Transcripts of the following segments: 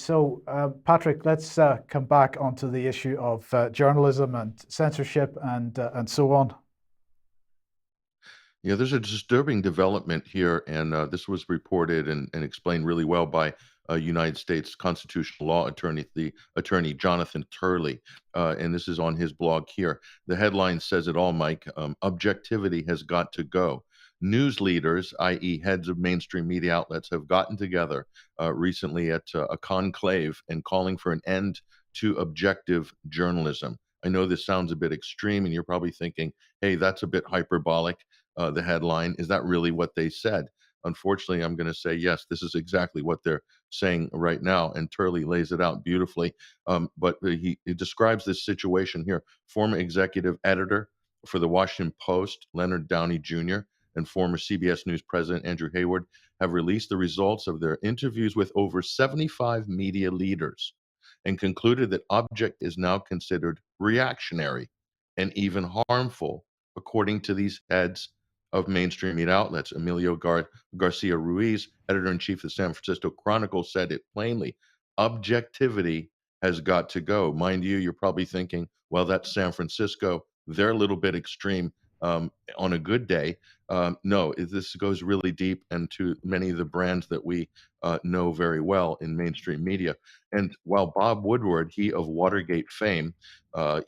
So, Patrick, let's come back onto the issue of journalism and censorship and so on. Yeah, there's a disturbing development here, and this was reported and explained really well by United States constitutional law attorney, the attorney Jonathan Turley, and this is on his blog here. The headline says it all, Mike. Objectivity has got to go. News leaders, i.e., heads of mainstream media outlets, have gotten together recently at a conclave and calling for an end to objective journalism. I know this sounds a bit extreme, and you're probably thinking, hey, that's a bit hyperbolic, the headline. Is that really what they said? Unfortunately, I'm going to say yes, this is exactly what they're saying right now. And Turley lays it out beautifully. But he describes this situation here. Former executive editor for the Washington Post, Leonard Downey Jr., and former CBS News president Andrew Hayward have released the results of their interviews with over 75 media leaders and concluded that Object is now considered reactionary and even harmful, according to these heads of mainstream media outlets. Garcia Ruiz, editor in chief of the San Francisco Chronicle, said it plainly: objectivity has got to go. Mind you, you're probably thinking, well, that's San Francisco. They're a little bit extreme on a good day. No, this goes really deep into many of the brands that we know very well in mainstream media. And while Bob Woodward, he of Watergate fame,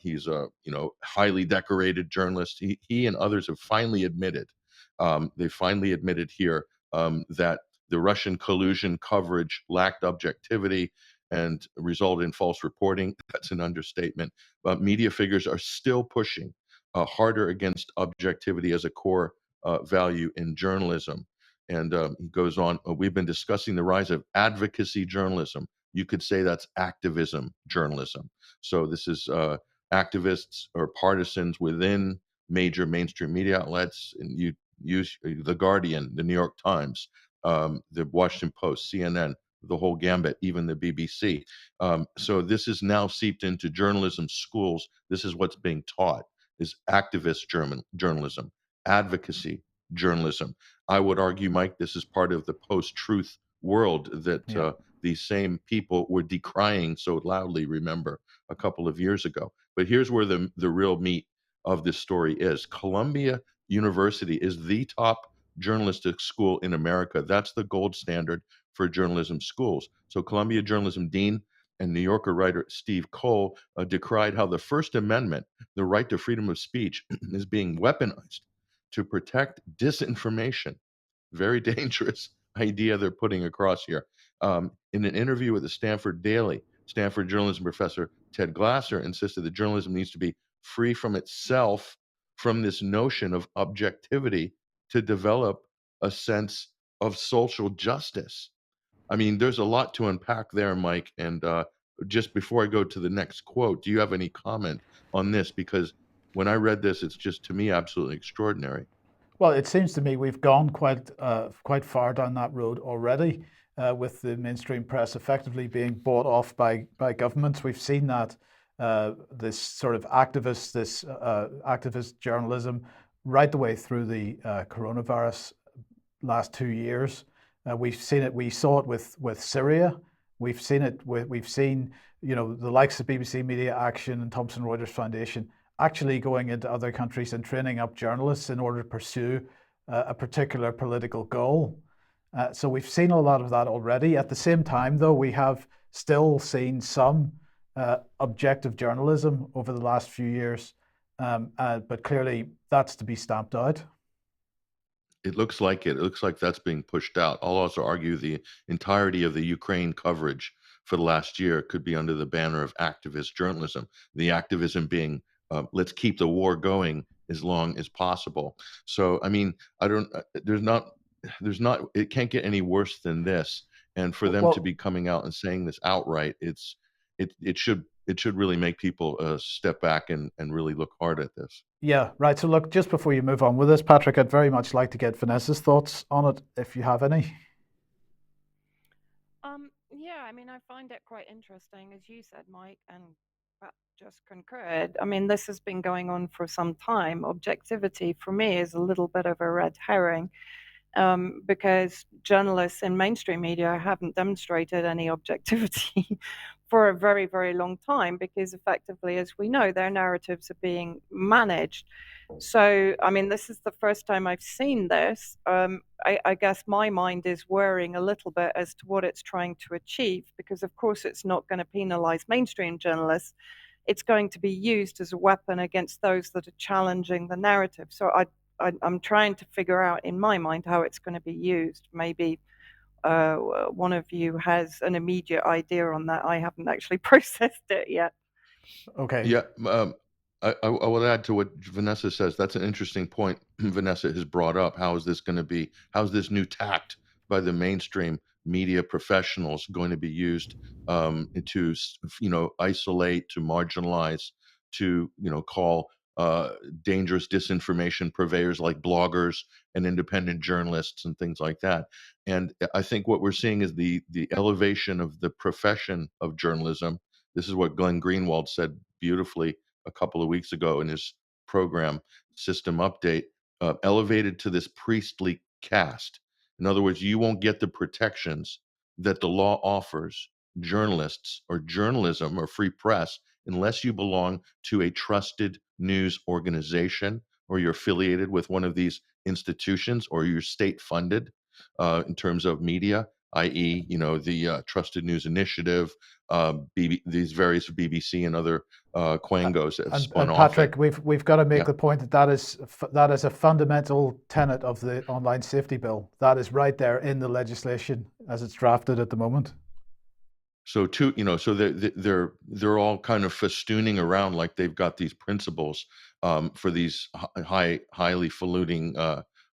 he's a highly decorated journalist. He and others have finally admitted. They finally admitted here that the Russian collusion coverage lacked objectivity and resulted in false reporting. That's an understatement. But media figures are still pushing harder against objectivity as a core value in journalism. And he goes on, we've been discussing the rise of advocacy journalism. You could say that's activism journalism. So this is activists or partisans within major mainstream media outlets, and you use the Guardian, the New York Times, the Washington Post, CNN, the whole gambit, even the BBC. So this is now seeped into journalism schools. This is what's being taught: is activist journalism, advocacy journalism. I would argue, Mike, this is part of the post-truth world that Yeah. these same people were decrying so loudly, remember, a couple of years ago. But here's where the real meat of this story is. Columbia University is the top journalistic school in America. That's the gold standard for journalism schools. So Columbia journalism dean and New Yorker writer Steve Cole decried how the First Amendment, the right to freedom of speech, is being weaponized to protect disinformation. Very dangerous idea they're putting across here. In an interview with the Stanford Daily, Stanford journalism professor Ted Glasser insisted that journalism needs to be free from itself, from this notion of objectivity, to develop a sense of social justice. I mean, there's a lot to unpack there, Mike. And just before I go to the next quote, do you have any comment on this? Because when I read this, it's just, to me, absolutely extraordinary. Well, it seems to me we've gone quite far down that road already, with the mainstream press effectively being bought off by governments. We've seen that this sort of activist journalism right the way through the coronavirus last 2 years. We've seen it. We saw it with Syria. We've seen it. We've seen the likes of BBC Media Action and Thomson Reuters Foundation actually going into other countries and training up journalists in order to pursue a particular political goal. So we've seen a lot of that already. At the same time, though, we have still seen some objective journalism over the last few years, but clearly that's to be stamped out. It looks like it. It looks like that's being pushed out. I'll also argue the entirety of the Ukraine coverage for the last year could be under the banner of activist journalism. The activism being, let's keep the war going as long as possible. So, I mean, I don't. It can't get any worse than this. And for them to Well, be coming out and saying this outright, it should really make people step back and really look hard at this. yeah, right. So look, just before you move on with this, Patrick, I'd very much like to get Vanessa's thoughts on it, if you have any. Yeah, I mean, I find it quite interesting, as you said, Mike, and Pat just concurred. I mean, this has been going on for some time. Objectivity, for me, is a little bit of a red herring. because journalists in mainstream media haven't demonstrated any objectivity for a very, very long time, because effectively, as we know, their narratives are being managed. So, I mean, this is the first time I've seen this. I guess my mind is worrying a little bit as to what it's trying to achieve, because, of course, it's not going to penalize mainstream journalists. It's going to be used as a weapon against those that are challenging the narrative. So I'm trying to figure out in my mind how it's going to be used. Maybe one of you has an immediate idea on that. I haven't actually processed it yet. Okay. Yeah, I will add to what Vanessa says. That's an interesting point Vanessa has brought up. How is this going to be? How's this new tact by the mainstream media professionals going to be used to, isolate, to marginalize, to, call dangerous disinformation purveyors like bloggers and independent journalists and things like that. And I think what we're seeing is the elevation of the profession of journalism. This is what Glenn Greenwald said beautifully a couple of weeks ago in his program, System Update, elevated to this priestly caste. In other words, you won't get the protections that the law offers journalists or journalism or free press unless you belong to a trusted news organization, or you're affiliated with one of these institutions, or you're state funded in terms of media, i.e., the Trusted News Initiative, these various BBC and other quangos that have spun And off it. Patrick, we've got to make Yeah. the point that that is a fundamental tenet of the online safety bill. That is right there in the legislation as it's drafted at the moment. So so they're all kind of festooning around like they've got these principles for these highly faluting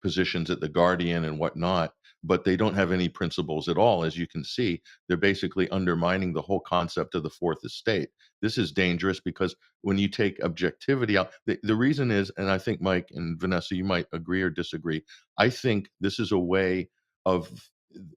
positions at the Guardian and whatnot, but they don't have any principles at all. As you can see, they're basically undermining the whole concept of the fourth estate. This is dangerous because when you take objectivity out, the reason is, and I think Mike and Vanessa, you might agree or disagree. I think this is a way of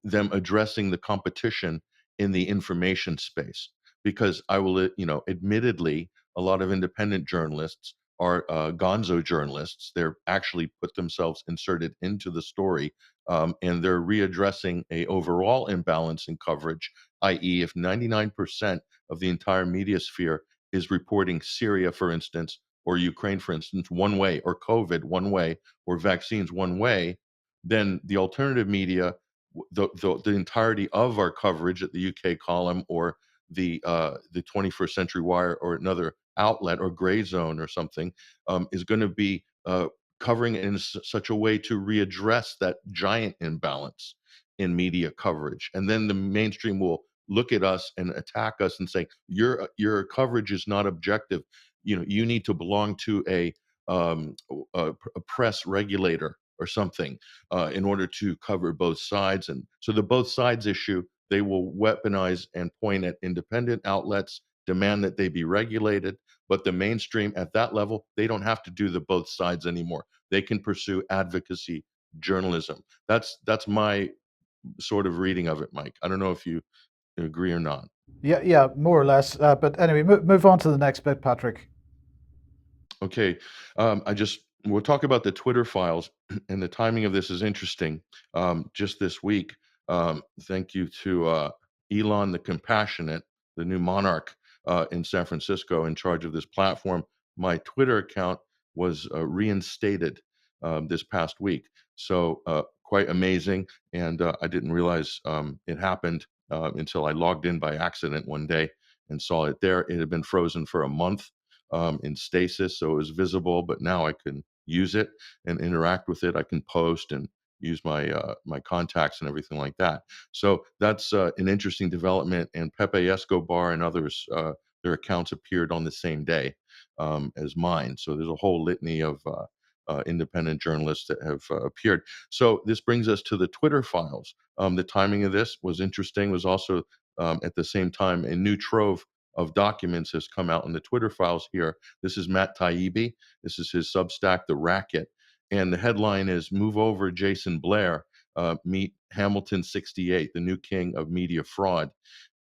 them addressing the competition in the information space, because I will, admittedly, a lot of independent journalists are gonzo journalists. They're actually put themselves inserted into the story, and they're readdressing a overall imbalance in coverage, i.e., if 99% of the entire media sphere is reporting Syria, for instance, or Ukraine, for instance, one way, or COVID one way, or vaccines one way, then the alternative media, the entirety of our coverage at the UK column, or the 21st Century Wire, or another outlet, or Gray Zone or something, is going to be covering it in such a way to readdress that giant imbalance in media coverage. And then the mainstream will look at us and attack us and say, your coverage is not objective. You need to belong to a press regulator or something in order to cover both sides. And so the both sides issue, they will weaponize and point at independent outlets, demand that they be regulated. But the mainstream at that level, they don't have to do the both sides anymore. They can pursue advocacy journalism. That's my sort of reading of it, Mike. I don't know if you agree or not. Yeah, more or less. But anyway, move on to the next bit, Patrick. Okay, we'll talk about the Twitter files, and the timing of this is interesting. Just this week, thank you to Elon the Compassionate, the new monarch in San Francisco in charge of this platform. My Twitter account was reinstated this past week. So quite amazing, and I didn't realize it happened until I logged in by accident one day and saw it there. It had been frozen for a month in stasis, so it was visible, but now I can use it and interact with it. I can post and use my contacts and everything like that. So that's an interesting development. And Pepe Escobar and others, their accounts appeared on the same day as mine. So there's a whole litany of independent journalists that have appeared. So this brings us to the Twitter files. The timing of this was interesting. Was also at the same time a new trove of documents has come out in the Twitter files here. This is Matt Taibbi. This is his Substack, The Racket. And the headline is Move Over Jayson Blair, Meet Hamilton 68, the new king of media fraud.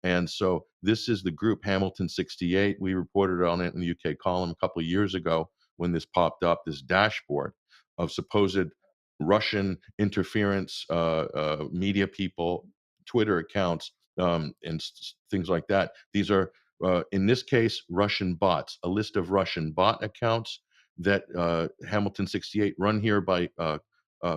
And so this is the group Hamilton 68. We reported on it in the UK column a couple of years ago when this popped up, this dashboard of supposed Russian interference, media people, Twitter accounts, and things like that. These are, in this case, Russian bots, a list of Russian bot accounts that Hamilton 68 run here by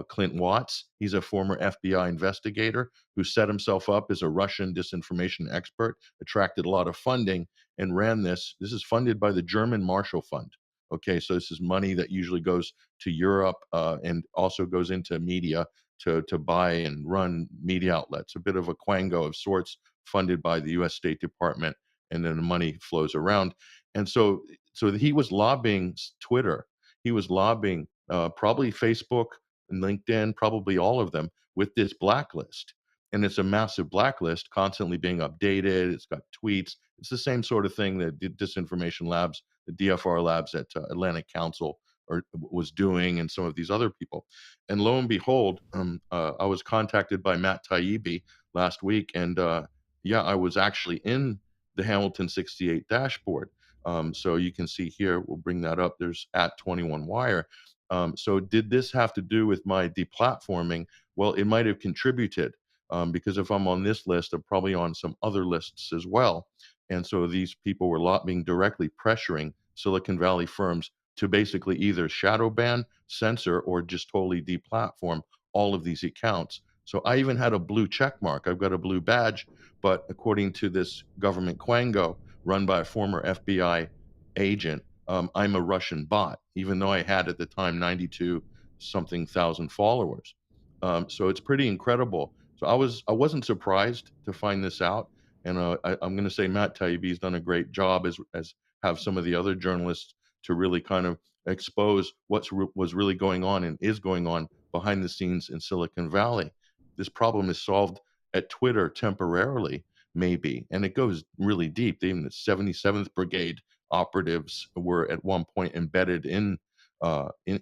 Clint Watts. He's a former FBI investigator who set himself up as a Russian disinformation expert, attracted a lot of funding, and ran this. This is funded by the German Marshall Fund. Okay, so this is money that usually goes to Europe and also goes into media to buy and run media outlets. A bit of a quango of sorts, funded by the U.S. State Department, and then the money flows around. And so he was lobbying Twitter. He was lobbying probably Facebook and LinkedIn, probably all of them, with this blacklist. And it's a massive blacklist, constantly being updated. It's got tweets. It's the same sort of thing that the Disinformation Labs, the DFR labs at Atlantic Council was doing, and some of these other people. And lo and behold, I was contacted by Matt Taibbi last week, and yeah, I was actually in the Hamilton 68 dashboard. So you can see here, we'll bring that up. There's at 21 Wire. So did this have to do with my deplatforming? Well, it might have contributed, because if I'm on this list, I'm probably on some other lists as well. And so these people were lobbying, directly pressuring Silicon Valley firms to basically either shadow ban, censor, or just totally deplatform all of these accounts. So I even had a blue check mark. I've got a blue badge, but according to this government quango run by a former FBI agent, I'm a Russian bot, even though I had at the time 92 something thousand followers. So it's pretty incredible. So I wasn't surprised to find this out, and I'm going to say Matt Taibbi's done a great job, as have some of the other journalists, to really kind of expose was really going on and is going on behind the scenes in Silicon Valley. This problem is solved at Twitter temporarily, maybe, and it goes really deep. Even the 77th Brigade operatives were at one point embedded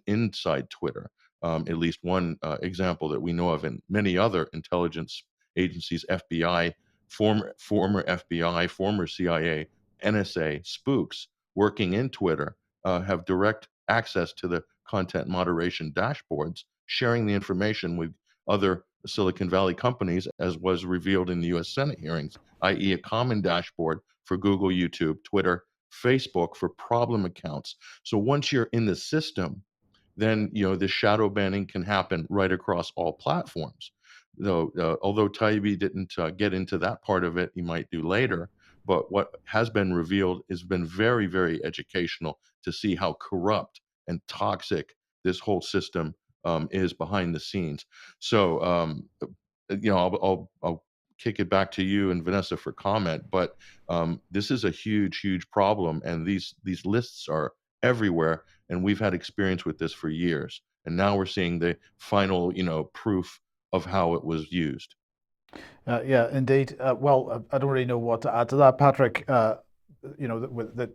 inside Twitter. At least one example that we know of, and many other intelligence agencies, FBI, former FBI, former CIA, NSA spooks working in Twitter have direct access to the content moderation dashboards, sharing the information with other Silicon Valley companies, as was revealed in the US Senate hearings, i.e., a common dashboard for Google, YouTube, Twitter, Facebook for problem accounts. So once you're in the system, then the shadow banning can happen right across all platforms. Though, although Taibbi didn't get into that part of it, he might do later. But what has been revealed has been very, very educational to see how corrupt and toxic this whole system is behind the scenes. So, I'll kick it back to you and Vanessa for comment. But this is a huge, huge problem, and these lists are everywhere, and we've had experience with this for years. And now we're seeing the final, proof of how it was used. Yeah, indeed. Well, I don't really know what to add to that, Patrick. That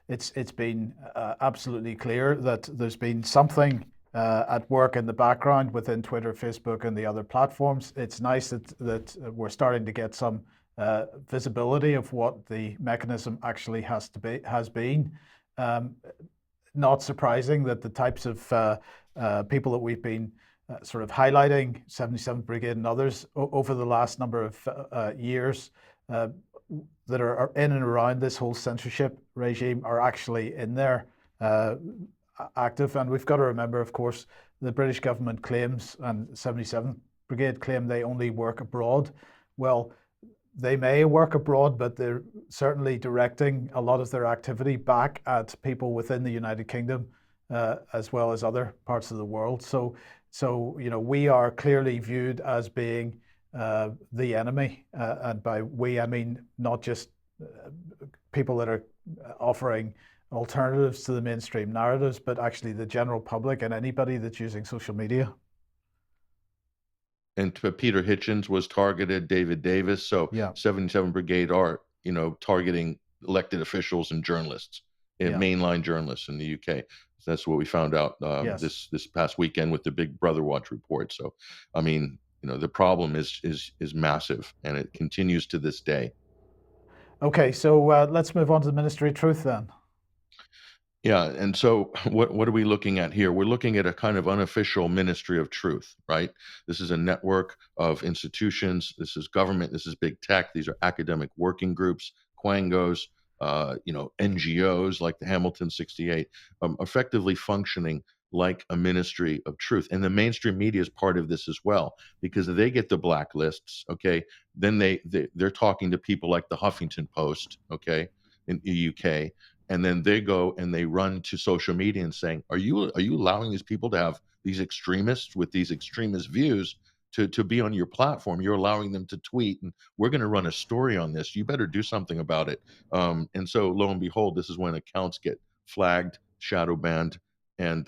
it's been absolutely clear that there's been something at work in the background within Twitter, Facebook, and the other platforms. It's nice that we're starting to get some visibility of what the mechanism actually has been. Not surprising that the types of people that we've been sort of highlighting, 77th Brigade and others, over the last number of years that are in and around this whole censorship regime are actually in there active. And we've got to remember, of course, the British government claims, and 77th Brigade claim, they only work abroad. Well, they may work abroad, but they're certainly directing a lot of their activity back at people within the United Kingdom, as well as other parts of the world. So we are clearly viewed as being the enemy, and by we I mean not just people that are offering alternatives to the mainstream narratives, but actually the general public and anybody that's using social media. And Peter Hitchens was targeted, David Davis. So Yeah. 77 Brigade are, targeting elected officials and journalists, and mainline journalists in the UK. So that's what we found out Yes. this past weekend with the Big Brother Watch report. So, I mean, the problem is massive, and it continues to this day. Okay, so let's move on to the Ministry of Truth then. Yeah, and so what are we looking at here? We're looking at a kind of unofficial ministry of truth, right? This is a network of institutions. This is government. This is big tech. These are academic working groups, quangos, NGOs like the Hamilton 68, effectively functioning like a ministry of truth. And the mainstream media is part of this as well because they get the blacklists. Okay, then they're talking to people like the Huffington Post. Okay, in the UK, and then they go and they run to social media and saying, are you allowing these people to have these extremists with these extremist views to be on your platform? You're allowing them to tweet, and we're going to run a story on this. You better do something about it. And so lo and behold, this is when accounts get flagged, shadow banned, and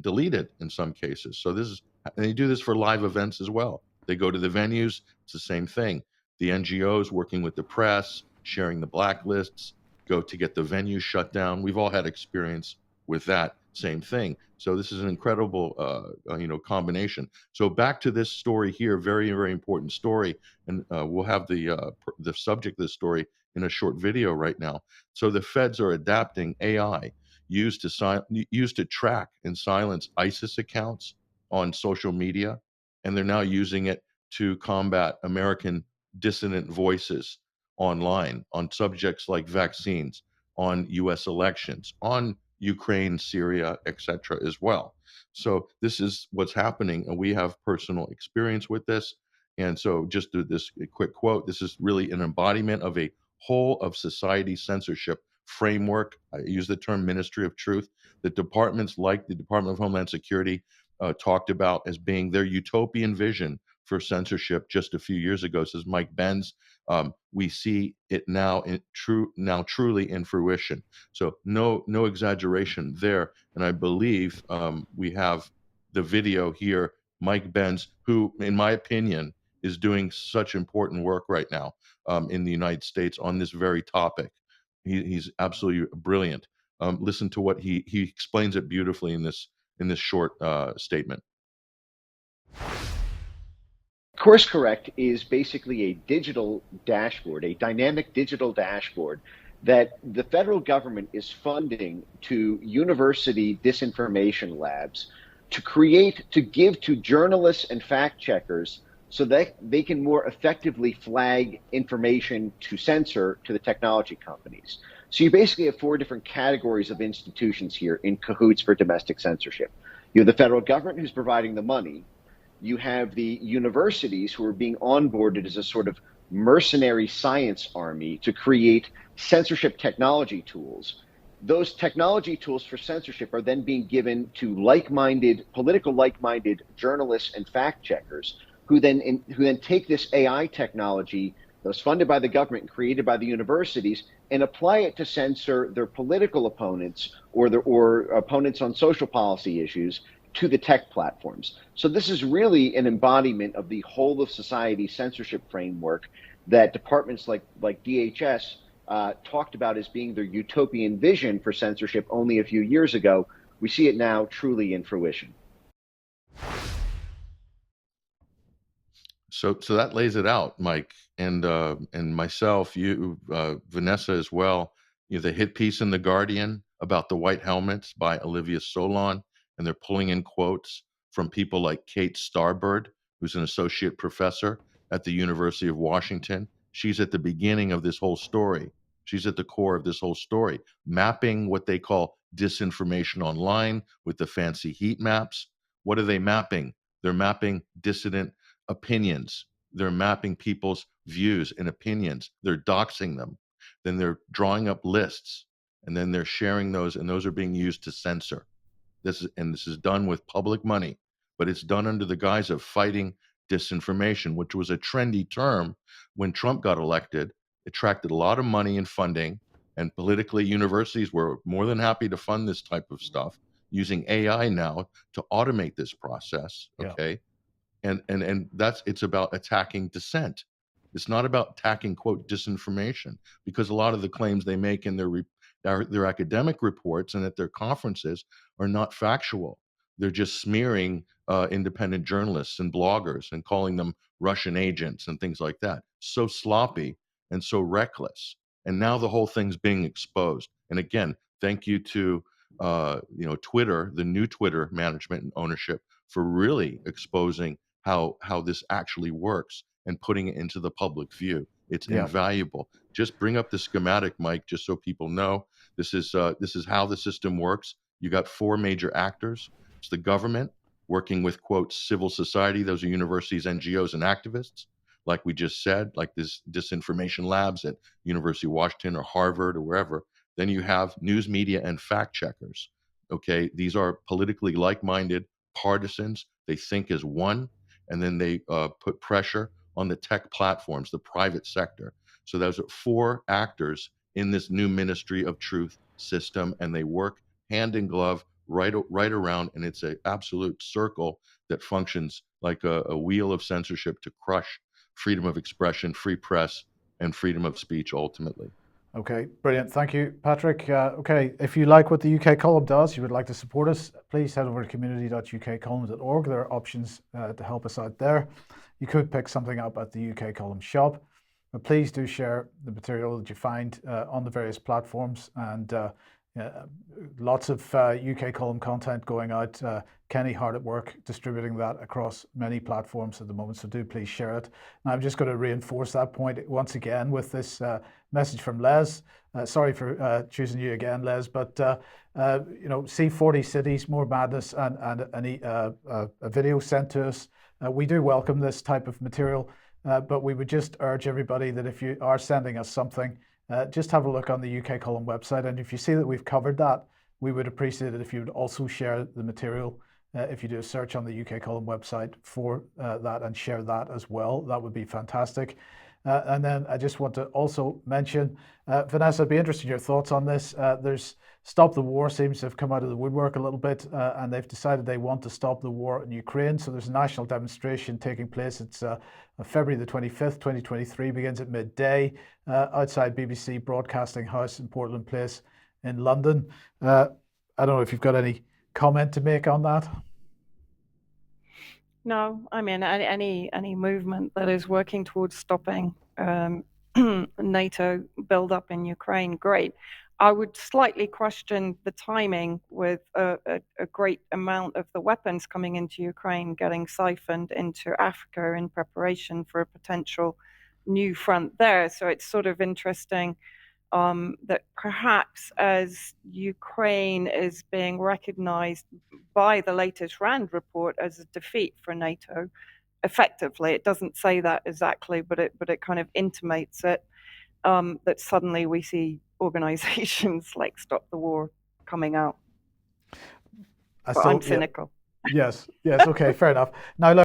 deleted in some cases. So this is, and they do this for live events as well. They go to the venues. It's the same thing. The NGOs working with the press, sharing the blacklists, go to get the venue shut down. We've all had experience with that same thing. So this is an incredible, combination. So back to this story here, very, very important story, and we'll have the subject of this story in a short video right now. So the feds are adapting AI used to track and silence ISIS accounts on social media, and they're now using it to combat American dissident voices online on subjects like vaccines, on US elections, on Ukraine, Syria, etc. as well. So this is what's happening, and we have personal experience with this. And so just this quick quote, this is really an embodiment of a whole of society censorship framework. I use the term Ministry of Truth that departments like the Department of Homeland Security talked about as being their utopian vision for censorship just a few years ago. Says Mike Benz, we see it now truly in fruition. So no exaggeration there. And I believe we have the video here. Mike Benz, who, in my opinion, is doing such important work right now in the United States on this very topic. He's absolutely brilliant. Listen to what he explains it beautifully in this short statement. Course Correct is basically a digital dashboard, a dynamic digital dashboard that the federal government is funding to university disinformation labs to give to journalists and fact checkers so that they can more effectively flag information to censor to the technology companies. So you basically have four different categories of institutions here in cahoots for domestic censorship. You have the federal government, who's providing the money. You have the universities who are being onboarded as a sort of mercenary science army to create censorship technology tools. Those technology tools for censorship are then being given to like-minded journalists and fact checkers who then take this AI technology that was funded by the government and created by the universities and apply it to censor their political opponents or opponents on social policy issues to the tech platforms. So this is really an embodiment of the whole of society censorship framework that departments like DHS talked about as being their utopian vision for censorship only a few years ago. We see it now truly in fruition. So that lays it out, Mike, and myself, you, Vanessa as well. You know, the hit piece in The Guardian about the white helmets by Olivia Solon, and they're pulling in quotes from people like Kate Starbird, who's an associate professor at the University of Washington. She's at the beginning of this whole story. She's at the core of this whole story, mapping what they call disinformation online with the fancy heat maps. What are they mapping? They're mapping dissident opinions. They're mapping people's views and opinions. They're doxing them. Then they're drawing up lists, and then they're sharing those, and those are being used to censor. This is done with public money, but it's done under the guise of fighting disinformation, which was a trendy term when Trump got elected. It attracted a lot of money and funding, and politically, universities were more than happy to fund this type of stuff using AI now to automate this process. Okay. Yeah. And it's about attacking dissent. It's not about attacking, quote, disinformation, because a lot of the claims they make in their academic reports and at their conferences are not factual. They're just smearing independent journalists and bloggers and calling them Russian agents and things like that. So sloppy and so reckless. And now the whole thing's being exposed. And again, thank you to Twitter, the new Twitter management and ownership, for really exposing how this actually works and putting it into the public view. It's invaluable. Just bring up the schematic, Mike, just so people know. This is how the system works. You got 4 major actors. It's the government working with, quote, civil society. Those are universities, NGOs, and activists, like we just said, like this disinformation labs at University of Washington or Harvard or wherever. Then you have news media and fact checkers. Okay, these are politically like-minded partisans. They think as one, and then they put pressure on the tech platforms, the private sector. So those are 4 actors in this new Ministry of Truth system, and they work hand in glove right around, and it's an absolute circle that functions like a wheel of censorship to crush freedom of expression, free press, and freedom of speech ultimately. Okay, brilliant. Thank you, Patrick. Okay, if you like what the UK Column does, you would like to support us, please head over to community.ukcolumns.org. There are options to help us out there. You could pick something up at the UK Column shop, but please do share the material that you find on the various platforms, and lots of UK Column content going out. Kenny hard at work distributing that across many platforms at the moment, so do please share it. And I'm just going to reinforce that point once again with this message from Les. Sorry for choosing you again, Les, but see 40 cities, more madness, and a video sent to us. We do welcome this type of material, but we would just urge everybody that if you are sending us something, just have a look on the UK Column website, and if you see that we've covered that, we would appreciate it if you would also share the material. If you do a search on the UK Column website for that and share that as well, that would be fantastic. And then I just want to also mention, Vanessa, I'd be interested in your thoughts on this. There's Stop the War seems to have come out of the woodwork a little bit, and they've decided they want to stop the war in Ukraine. So there's a national demonstration taking place. It's February the 25th, 2023, begins at midday outside BBC Broadcasting House in Portland Place in London. I don't know if you've got any comment to make on that. No, I mean, any movement that is working towards stopping NATO build-up in Ukraine, great. I would slightly question the timing with a great amount of the weapons coming into Ukraine getting siphoned into Africa in preparation for a potential new front there. So it's sort of interesting that perhaps as Ukraine is being recognized by the latest RAND report as a defeat for NATO, effectively, it doesn't say that exactly, but it kind of intimates it, that suddenly we see organizations like Stop the War coming out. I'm cynical. Yes, okay, fair enough. Now, look,